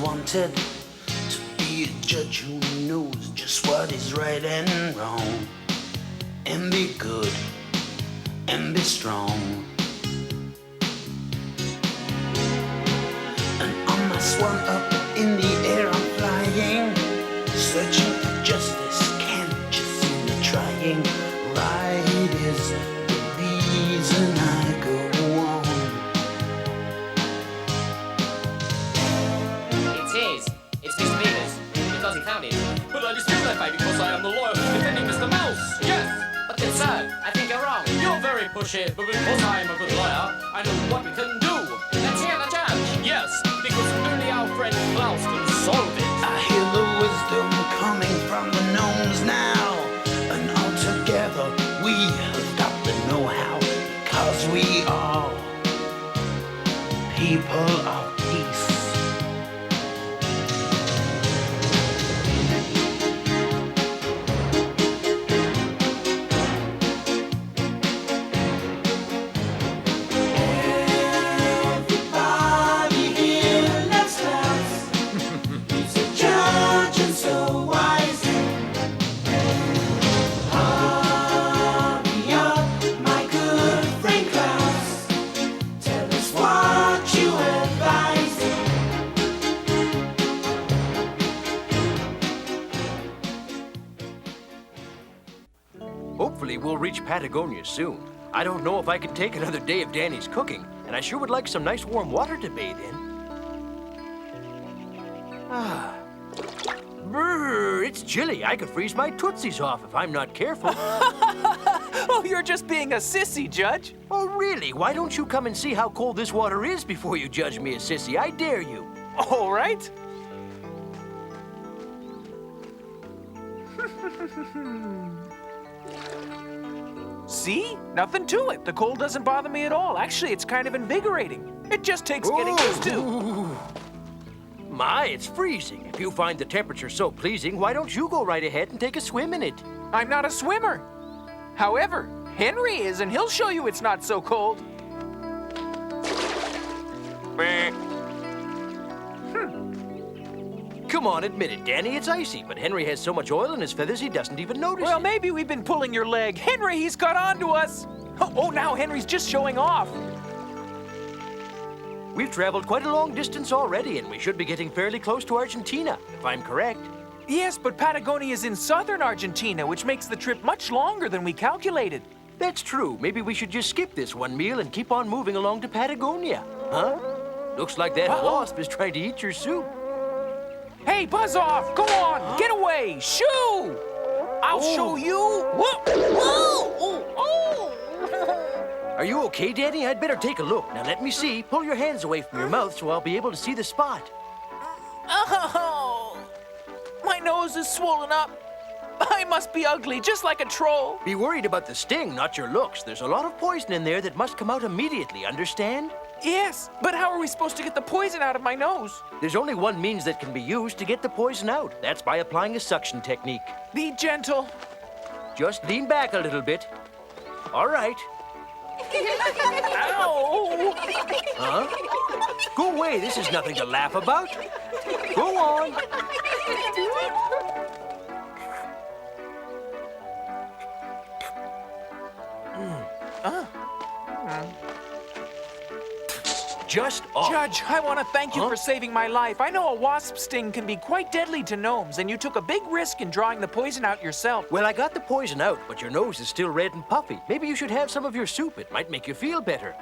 wanted to be a judge who knows just what is right and wrong, and be good and be strong. And on my swan up in the air I'm flying, searching for justice, can't you see me trying? Right is the reason I go on. It's Mr. Beaver's, because he found it. But I dispute that fact because I am the lawyer who's defending Mr. Mouse. Yes! But then, sir, I think you're wrong. You're very pushy, but because I am a good lawyer, I know what we can do. Let's hear the judge. Yes, because only our friend Klaus can solve it. I hear the wisdom coming from the gnomes now, and all together we have got the know-how, because we are people of peace. Hopefully we'll reach Patagonia soon. I don't know if I can take another day of Danny's cooking, and I sure would like some nice warm water to bathe in. Ah. Brr, it's chilly. I could freeze my tootsies off if I'm not careful. Oh, you're just being a sissy, Judge. Oh, really? Why don't you come and see how cold this water is before you judge me a sissy? I dare you. All right. See? Nothing to it. The cold doesn't bother me at all. Actually, it's kind of invigorating. It just takes getting used to. Ooh. My, it's freezing. If you find the temperature so pleasing, why don't you go right ahead and take a swim in it? I'm not a swimmer. However, Henry is, and he'll show you it's not so cold. Come on, admit it, Danny. It's icy, but Henry has so much oil in his feathers he doesn't even notice Well, it. maybe we've been pulling your leg. Henry, he's got on to us. Oh, now Henry's just showing off. We've traveled quite a long distance already, and we should be getting fairly close to Argentina, if I'm correct. Yes, but Patagonia is in southern Argentina, which makes the trip much longer than we calculated. That's true. Maybe we should just skip this one meal and keep on moving along to Patagonia. Huh? Looks like that wasp is trying to eat your soup. Hey, buzz off! Go on! Get away! Shoo! I'll show you! Whoa! Whoa! Oh! Are you okay, Danny? I'd better take a look. Now let me see. Pull your hands away from your mouth so I'll be able to see the spot. Oh! My nose is swollen up. I must be ugly, just like a troll. Be worried about the sting, not your looks. There's a lot of poison in there that must come out immediately, understand? Yes, but how are we supposed to get the poison out of my nose? There's only one means that can be used to get the poison out. That's by applying a suction technique. Be gentle. Just lean back a little bit. All right. Ow! Huh? Go away. This is nothing to laugh about. Go on. Just off. Judge, I want to thank you for saving my life. I know a wasp sting can be quite deadly to gnomes, and you took a big risk in drawing the poison out yourself. Well, I got the poison out, but your nose is still red and puffy. Maybe you should have some of your soup. It might make you feel better.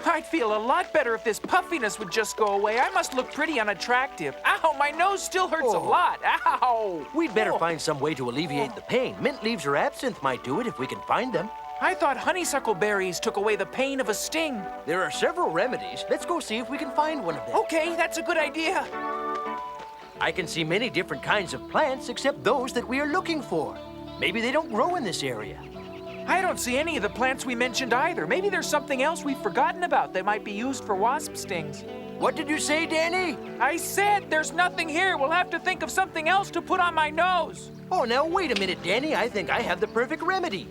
I'd feel a lot better if this puffiness would just go away. I must look pretty unattractive. Ow, my nose still hurts a lot. Ow! We'd better find some way to alleviate the pain. Mint leaves or absinthe might do it if we can find them. I thought honeysuckle berries took away the pain of a sting. There are several remedies. Let's go see if we can find one of them. Okay, that's a good idea. I can see many different kinds of plants except those that we are looking for. Maybe they don't grow in this area. I don't see any of the plants we mentioned either. Maybe there's something else we've forgotten about that might be used for wasp stings. What did you say, Danny? I said there's nothing here. We'll have to think of something else to put on my nose. Oh, now wait a minute, Danny. I think I have the perfect remedy.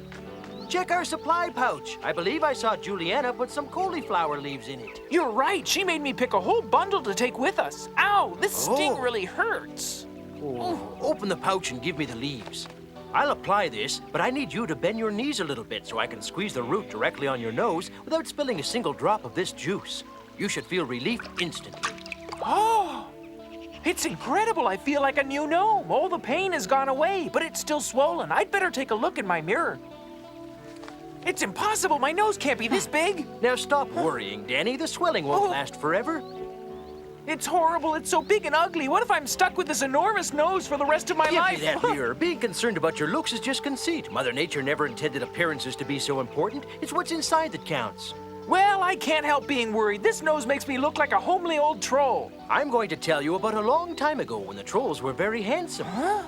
Check our supply pouch. I believe I saw Juliana put some cauliflower leaves in it. You're right. She made me pick a whole bundle to take with us. Ow, this sting Oh. really hurts. Open the pouch and give me the leaves. I'll apply this, but I need you to bend your knees a little bit so I can squeeze the root directly on your nose without spilling a single drop of this juice. You should feel relief instantly. Oh, it's incredible. I feel like a new gnome. All the pain has gone away, but it's still swollen. I'd better take a look in my mirror. It's impossible. My nose can't be this big. Now stop worrying, Danny. The swelling won't last forever. It's horrible. It's so big and ugly. What if I'm stuck with this enormous nose for the rest of my Give life? me that mirror. Being concerned about your looks is just conceit. Mother Nature never intended appearances to be so important. It's what's inside that counts. Well, I can't help being worried. This nose makes me look like a homely old troll. I'm going to tell you about a long time ago when the trolls were very handsome. Huh?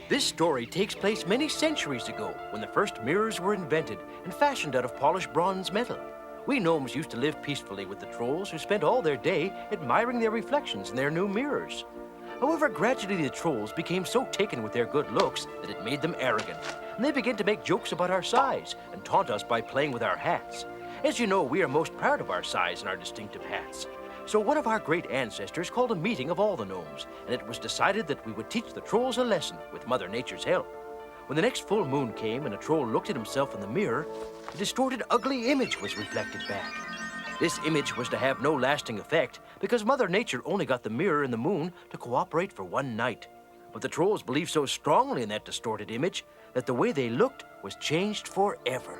This story takes place many centuries ago when the first mirrors were invented and fashioned out of polished bronze metal. We gnomes used to live peacefully with the trolls who spent all their day admiring their reflections in their new mirrors. However, gradually the trolls became so taken with their good looks that it made them arrogant, and they began to make jokes about our size and taunt us by playing with our hats. As you know, we are most proud of our size and our distinctive hats. So one of our great ancestors called a meeting of all the gnomes, and it was decided that we would teach the trolls a lesson with Mother Nature's help. When the next full moon came and a troll looked at himself in the mirror, a distorted, ugly image was reflected back. This image was to have no lasting effect because Mother Nature only got the mirror and the moon to cooperate for one night. But the trolls believed so strongly in that distorted image that the way they looked was changed forever.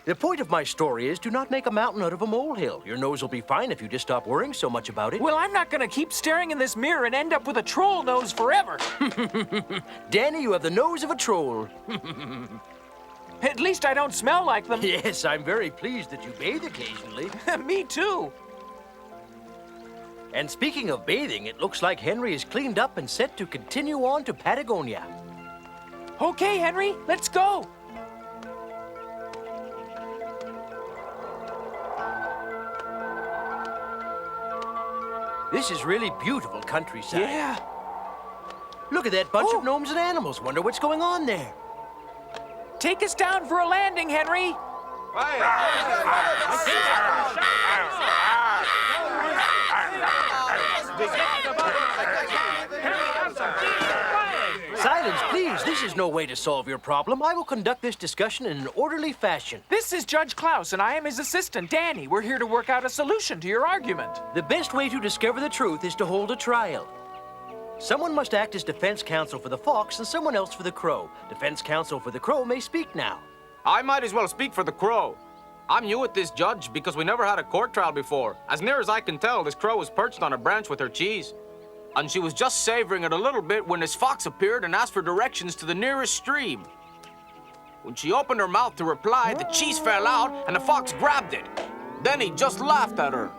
The point of my story is do not make a mountain out of a molehill. Your nose will be fine if you just stop worrying so much about it. Well, I'm not going to keep staring in this mirror and end up with a troll nose forever. Danny, you have the nose of a troll. At least I don't smell like them. Yes, I'm very pleased that you bathe occasionally. Me too. And speaking of bathing, it looks like Henry is cleaned up and set to continue on to Patagonia. Okay, Henry, let's go. This is really beautiful countryside. Yeah. Look at that bunch of gnomes and animals. Wonder what's going on there. Take us down for a landing, Henry. Silence, please. This is no way to solve your problem. I will conduct this discussion in an orderly fashion. This is Judge Klaus, and I am his assistant, Danny. We're here to work out a solution to your argument. The best way to discover the truth is to hold a trial. Someone must act as defense counsel for the fox and someone else for the crow. Defense counsel for the crow may speak now. I might as well speak for the crow. I'm new at this, Judge, because we never had a court trial before. As near as I can tell, this crow was perched on a branch with her cheese. And she was just savoring it a little bit when this fox appeared and asked for directions to the nearest stream. When she opened her mouth to reply, the cheese fell out and the fox grabbed it. Then he just laughed at her.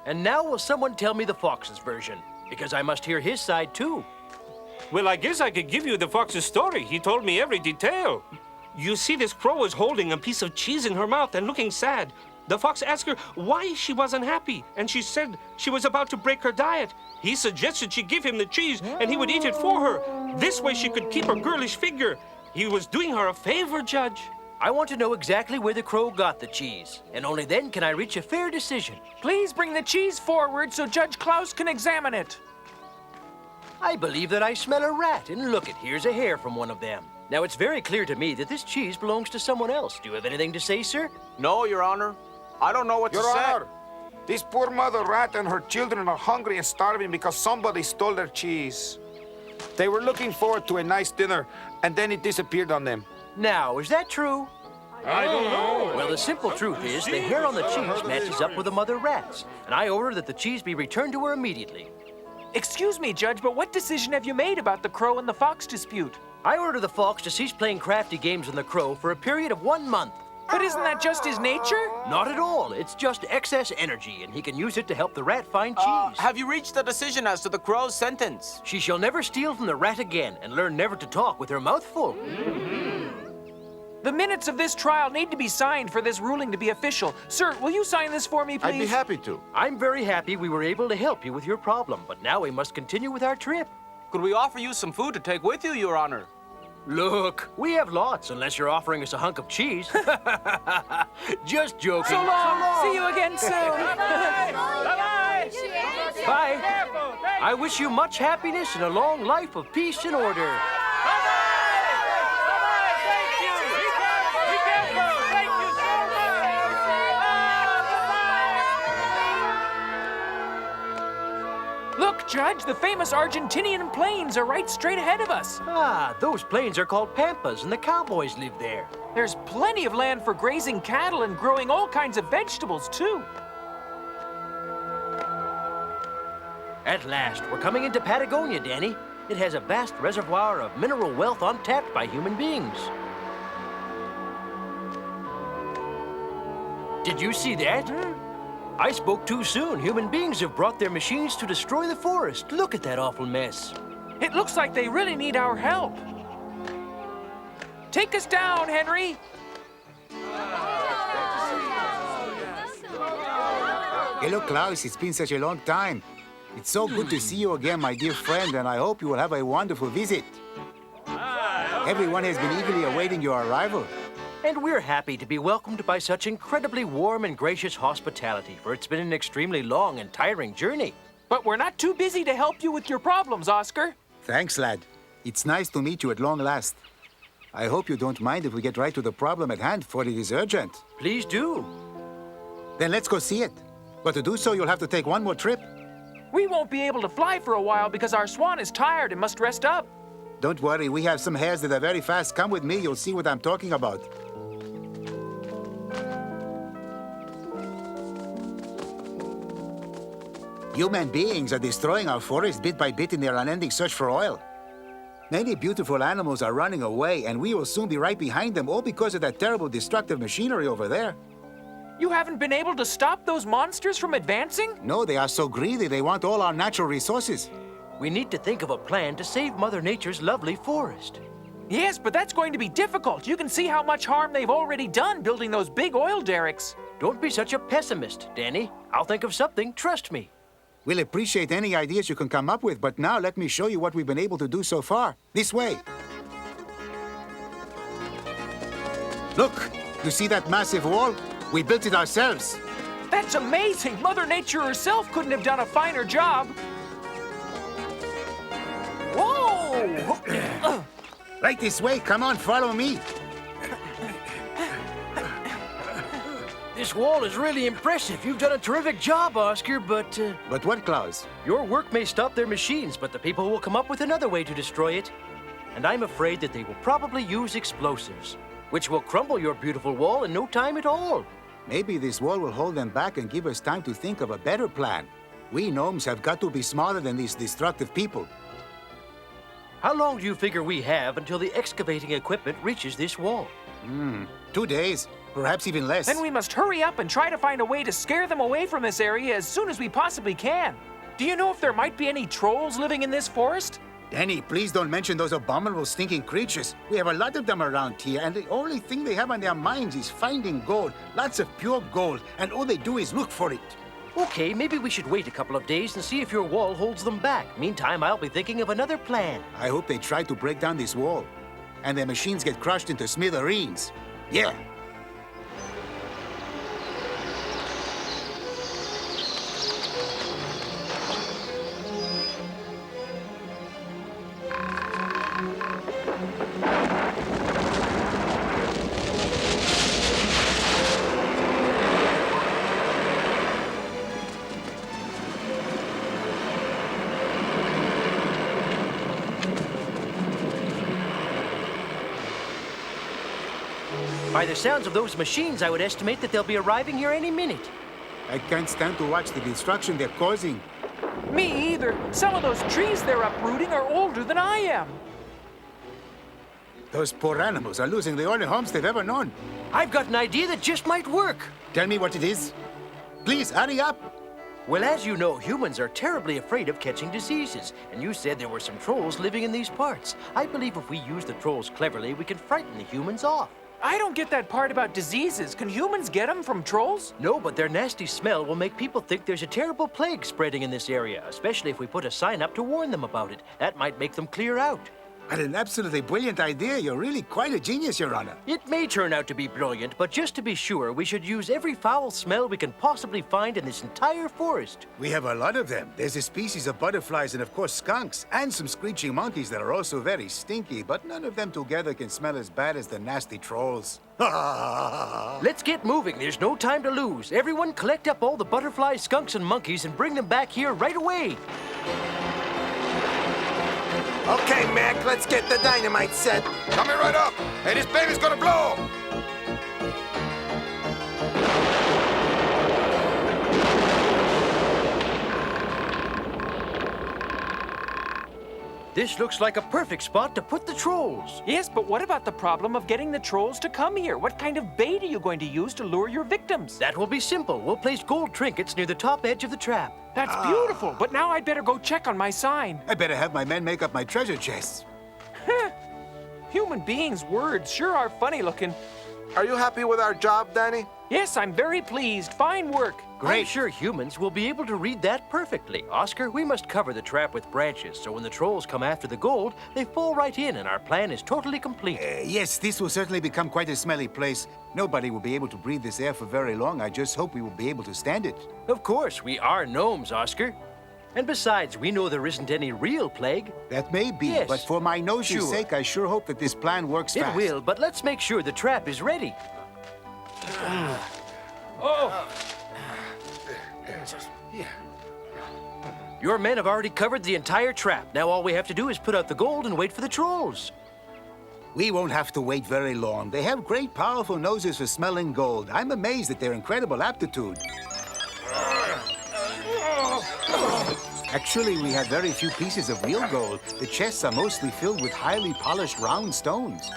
And now will someone tell me the fox's version? Because I must hear his side too. Well, I guess I could give you the fox's story. He told me every detail. You see, this crow was holding a piece of cheese in her mouth and looking sad. The fox asked her why she wasn't happy, and she said she was about to break her diet. He suggested she give him the cheese, and he would eat it for her. This way she could keep her girlish figure. He was doing her a favor, Judge. I want to know exactly where the crow got the cheese, and only then can I reach a fair decision. Please bring the cheese forward so Judge Klaus can examine it. I believe that I smell a rat, and look it, here's a hair from one of them. Now, it's very clear to me that this cheese belongs to someone else. Do you have anything to say, sir? No, Your Honor. I don't know what to say. Your Honor, this poor mother rat and her children are hungry and starving because somebody stole their cheese. They were looking forward to a nice dinner, and then it disappeared on them. Now, is that true? I don't know. Well, the simple truth is the hair on the cheese matches up with the mother rat's, and I order that the cheese be returned to her immediately. Excuse me, Judge, but what decision have you made about the crow and the fox dispute? I order the fox to cease playing crafty games on the crow for a period of 1 month. But isn't that just his nature? Not at all. It's just excess energy, and he can use it to help the rat find cheese. Have you reached a decision as to the crow's sentence? She shall never steal from the rat again and learn never to talk with her mouth full. The minutes of this trial need to be signed for this ruling to be official. Sir, will you sign this for me, please? I'd be happy to. I'm very happy we were able to help you with your problem, but now we must continue with our trip. Could we offer you some food to take with you, Your Honor? Look, we have lots, unless you're offering us a hunk of cheese. Just joking. So long. See you again soon. Bye. I wish you much happiness and a long life of peace and order. Look, Judge, the famous Argentinian plains are right straight ahead of us. Ah, those plains are called pampas, and the cowboys live there. There's plenty of land for grazing cattle and growing all kinds of vegetables, too. At last, we're coming into Patagonia, Danny. It has a vast reservoir of mineral wealth untapped by human beings. Did you see that? I spoke too soon. Human beings have brought their machines to destroy the forest. Look at that awful mess. It looks like they really need our help. Take us down, Henry. Hello, Klaus. It's been such a long time. It's so good to see you again, my dear friend, and I hope you will have a wonderful visit. Everyone has been eagerly awaiting your arrival. And we're happy to be welcomed by such incredibly warm and gracious hospitality, for it's been an extremely long and tiring journey. But we're not too busy to help you with your problems, Oscar. Thanks, lad. It's nice to meet you at long last. I hope you don't mind if we get right to the problem at hand, for it is urgent. Please do. Then let's go see it. But to do so, you'll have to take one more trip. We won't be able to fly for a while because our swan is tired and must rest up. Don't worry, we have some hares that are very fast. Come with me, you'll see what I'm talking about. Human beings are destroying our forest bit by bit in their unending search for oil. Many beautiful animals are running away, and we will soon be right behind them, all because of that terrible destructive machinery over there. You haven't been able to stop those monsters from advancing? No, they are so greedy, they want all our natural resources. We need to think of a plan to save Mother Nature's lovely forest. Yes, but that's going to be difficult. You can see how much harm they've already done building those big oil derricks. Don't be such a pessimist, Danny. I'll think of something, trust me. We'll appreciate any ideas you can come up with, but now let me show you what we've been able to do so far. This way. Look, you see that massive wall? We built it ourselves. That's amazing! Mother Nature herself couldn't have done a finer job. Whoa! Right this way, come on, follow me. This wall is really impressive. You've done a terrific job, Oscar, but... But what, Klaus? Your work may stop their machines, but the people will come up with another way to destroy it. And I'm afraid that they will probably use explosives, which will crumble your beautiful wall in no time at all. Maybe this wall will hold them back and give us time to think of a better plan. We gnomes have got to be smarter than these destructive people. How long do you figure we have until the excavating equipment reaches this wall? 2 days, perhaps even less. Then we must hurry up and try to find a way to scare them away from this area as soon as we possibly can. Do you know if there might be any trolls living in this forest? Danny, please don't mention those abominable stinking creatures. We have a lot of them around here, and the only thing they have on their minds is finding gold. Lots of pure gold, and all they do is look for it. Okay, maybe we should wait a couple of days and see if your wall holds them back. Meantime, I'll be thinking of another plan. I hope they try to break down this wall, and their machines get crushed into smithereens. Yeah. By the sounds of those machines, I would estimate that they'll be arriving here any minute. I can't stand to watch the destruction they're causing. Me either. Some of those trees they're uprooting are older than I am. Those poor animals are losing the only homes they've ever known. I've got an idea that just might work. Tell me what it is. Please, hurry up. Well, as you know, humans are terribly afraid of catching diseases, and you said there were some trolls living in these parts. I believe if we use the trolls cleverly, we can frighten the humans off. I don't get that part about diseases. Can humans get them from trolls? No, but their nasty smell will make people think there's a terrible plague spreading in this area, especially if we put a sign up to warn them about it. That might make them clear out. What an absolutely brilliant idea. You're really quite a genius, Your Honor. It may turn out to be brilliant, but just to be sure, we should use every foul smell we can possibly find in this entire forest. We have a lot of them. There's a species of butterflies and, of course, skunks, and some screeching monkeys that are also very stinky, but none of them together can smell as bad as the nasty trolls. Let's get moving. There's no time to lose. Everyone collect up all the butterflies, skunks, and monkeys and bring them back here right away. Okay, Mac, let's get the dynamite set. Coming right up. Hey, this baby's gonna blow. This looks like a perfect spot to put the trolls. Yes, but what about the problem of getting the trolls to come here? What kind of bait are you going to use to lure your victims? That will be simple. We'll place gold trinkets near the top edge of the trap. That's beautiful, but now I'd better go check on my sign. I better have my men make up my treasure chests. Human beings' words sure are funny looking. Are you happy with our job, Danny? Yes, I'm very pleased. Fine work. I'm sure humans will be able to read that perfectly. Oscar, we must cover the trap with branches, so when the trolls come after the gold, they fall right in and our plan is totally complete. Yes, this will certainly become quite a smelly place. Nobody will be able to breathe this air for very long. I just hope we will be able to stand it. Of course, we are gnomes, Oscar. And besides, we know there isn't any real plague. That may be, Yes. but for my nose's sake, I sure hope that this plan works It fast. will, but let's make sure the trap is ready. Your men have already covered the entire trap. Now all we have to do is put out the gold and wait for the trolls. We won't have to wait very long. They have great, powerful noses for smelling gold. I'm amazed at their incredible aptitude. Actually, we have very few pieces of real gold. The chests are mostly filled with highly polished round stones.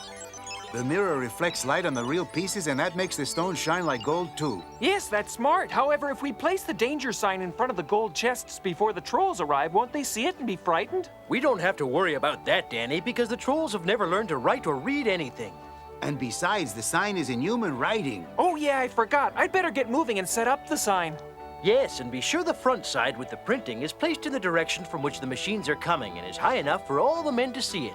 The mirror reflects light on the real pieces, and that makes the stones shine like gold, too. Yes, that's smart. However, if we place the danger sign in front of the gold chests before the trolls arrive, won't they see it and be frightened? We don't have to worry about that, Danny, because the trolls have never learned to write or read anything. And besides, the sign is in human writing. Oh, yeah, I forgot. I'd better get moving and set up the sign. Yes, and be sure the front side with the printing is placed in the direction from which the machines are coming and is high enough for all the men to see it.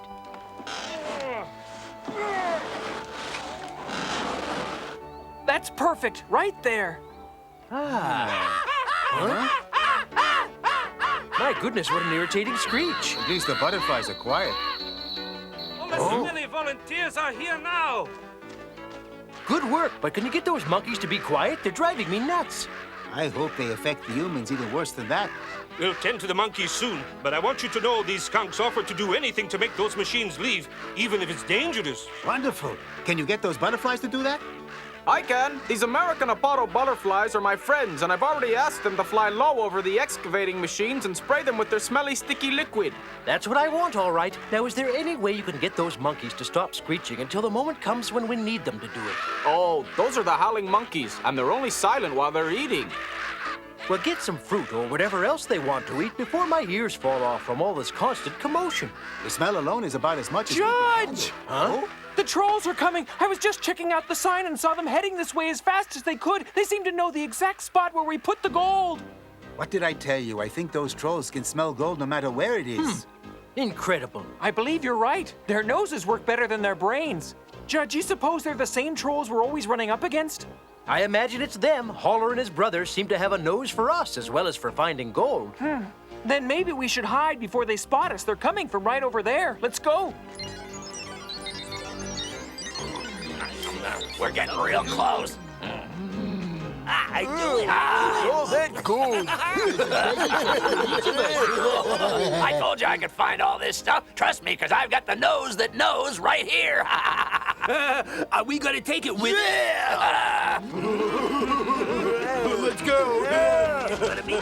That's perfect, right there. My goodness, what an irritating screech. At least the butterflies are quiet. All the smelly volunteers are here now. Good work, but can you get those monkeys to be quiet? They're driving me nuts. I hope they affect the humans even worse than that. We'll tend to the monkeys soon, but I want you to know these skunks offer to do anything to make those machines leave, even if it's dangerous. Wonderful. Can you get those butterflies to do that? I can. These American Apollo butterflies are my friends, and I've already asked them to fly low over the excavating machines and spray them with their smelly, sticky liquid. That's what I want, all right. Now, is there any way you can get those monkeys to stop screeching until the moment comes when we need them to do it? Oh, those are the howling monkeys, and they're only silent while they're eating. Well, get some fruit or whatever else they want to eat before my ears fall off from all this constant commotion. The smell alone is about as much as we can handle. Judge! Huh? The trolls are coming. I was just checking out the sign and saw them heading this way as fast as they could. They seem to know the exact spot where we put the gold. What did I tell you? I think those trolls can smell gold no matter where it is. Incredible. I believe you're right. Their noses work better than their brains. Judge, you suppose they're the same trolls we're always running up against? I imagine it's them. Holler and his brothers seem to have a nose for us as well as for finding gold. Then maybe we should hide before they spot us. They're coming from right over there. Let's go. We're getting real close. Oh, that's cool. I told you I could find all this stuff. Trust me, because I've got the nose that knows right here. Are we gonna take it with Yeah! Let's go. Yeah. Gonna be...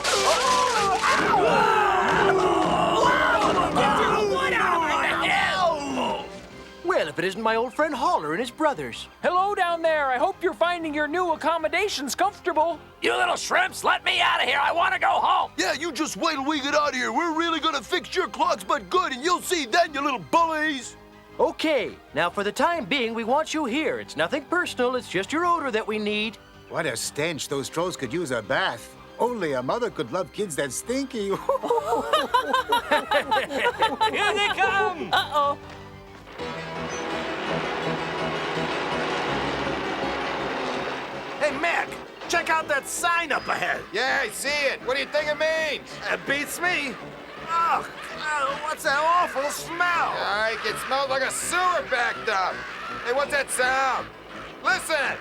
Well, if it isn't my old friend Holler and his brothers. Hello down there. I hope you're finding your new accommodations comfortable. You little shrimps, let me out of here. I want to go home. Yeah, you just wait till we get out of here. We're really gonna fix your clogs but good, and you'll see then, you little bullies. Okay, now for the time being, we want you here. It's nothing personal, it's just your odor that we need. What a stench. Those trolls could use a bath. Only a mother could love kids that stinky. Here they come! Uh-oh. Hey, Mac, check out that sign up ahead. Yeah, I see it. What do you think it means? It beats me. Oh, what's that awful smell? It smells like a sewer backed up. Hey, what's that sound? Listen!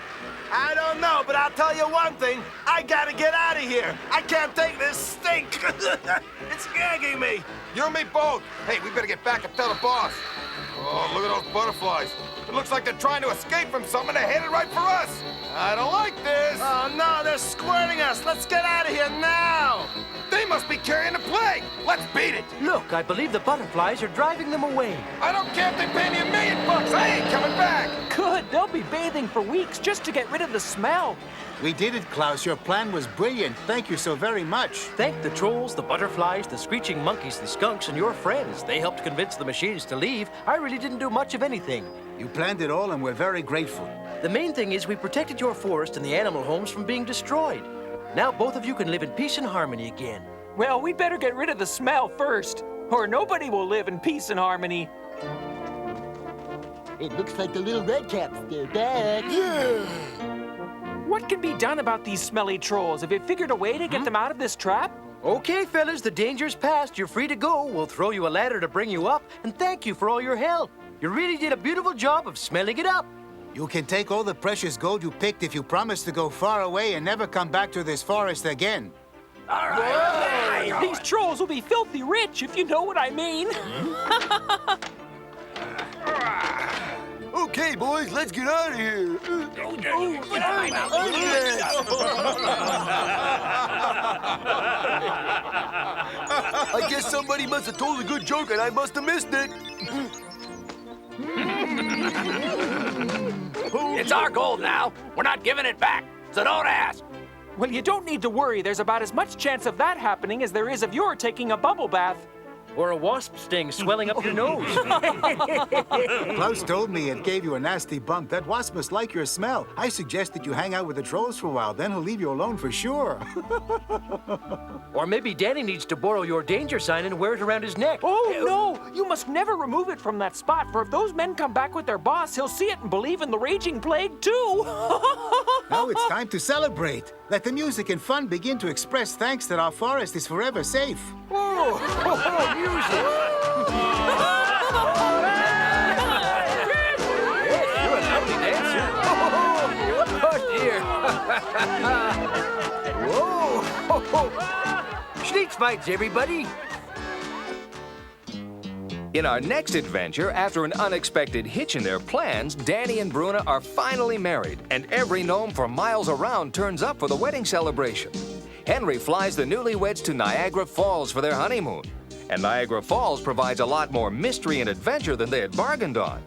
I don't know, but I'll tell you one thing. I gotta get out of here. I can't take this stink. It's gagging me. You and me both. Hey, we better get back and tell the boss. Oh, look at those butterflies. It looks like they're trying to escape from something and they're headed right for us. I don't like this. Oh, no, they're squirting us. Let's get out of here now. They must be carrying the plague. Let's beat it. Look, I believe the butterflies are driving them away. I don't care if they pay me $1 million. I ain't coming back. Good. They'll be bathing for weeks just to get rid of the smell. We did it, Klaus. Your plan was brilliant. Thank you so very much. Thank the trolls, the butterflies, the screeching monkeys, the skunks, and your friends. They helped convince the machines to leave. I really didn't do much of anything. You planned it all, and we're very grateful. The main thing is we protected your forest and the animal homes from being destroyed. Now both of you can live in peace and harmony again. Well, we'd better get rid of the smell first, or nobody will live in peace and harmony. It looks like the little redcaps. They're back. Yeah. What can be done about these smelly trolls? Have you figured a way to get them out of this trap? Okay, fellas, the danger's past. You're free to go. We'll throw you a ladder to bring you up, and thank you for all your help. You really did a beautiful job of smelling it up. You can take all the precious gold you picked if you promise to go far away and never come back to this forest again. All right. These trolls will be filthy rich, if you know what I mean. Okay, boys, let's get out of here. I guess somebody must have told a good joke and I must have missed it. It's our gold now. We're not giving it back, so don't ask. Well, you don't need to worry. There's about as much chance of that happening as there is of your taking a bubble bath. Or a wasp sting swelling up your nose. Klaus told me it gave you a nasty bump. That wasp must like your smell. I suggested you hang out with the trolls for a while. Then he'll leave you alone for sure. Or maybe Danny needs to borrow your danger sign and wear it around his neck. Oh, no! You must never remove it from that spot, for if those men come back with their boss, he'll see it and believe in the raging plague, too! Now it's time to celebrate. Let the music and fun begin to express thanks that our forest is forever safe. Sneak fights, everybody! In our next adventure, after an unexpected hitch in their plans, Danny and Bruna are finally married, and every gnome for miles around turns up for the wedding celebration. Henry flies the newlyweds to Niagara Falls for their honeymoon, and Niagara Falls provides a lot more mystery and adventure than they had bargained on.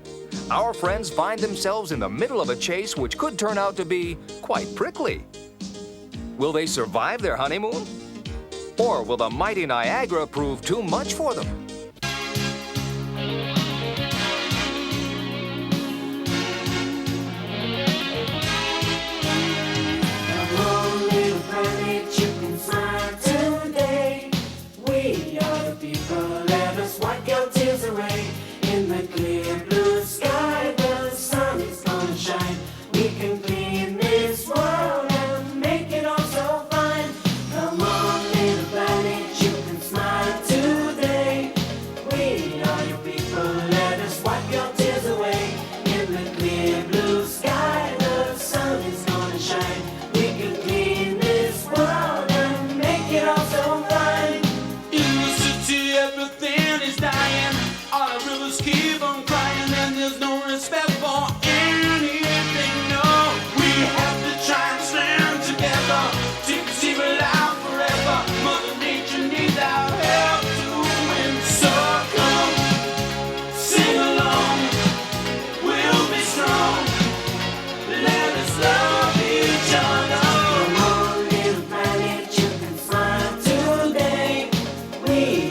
Our friends find themselves in the middle of a chase which could turn out to be quite prickly. Will they survive their honeymoon? Or will the mighty Niagara prove too much for them? We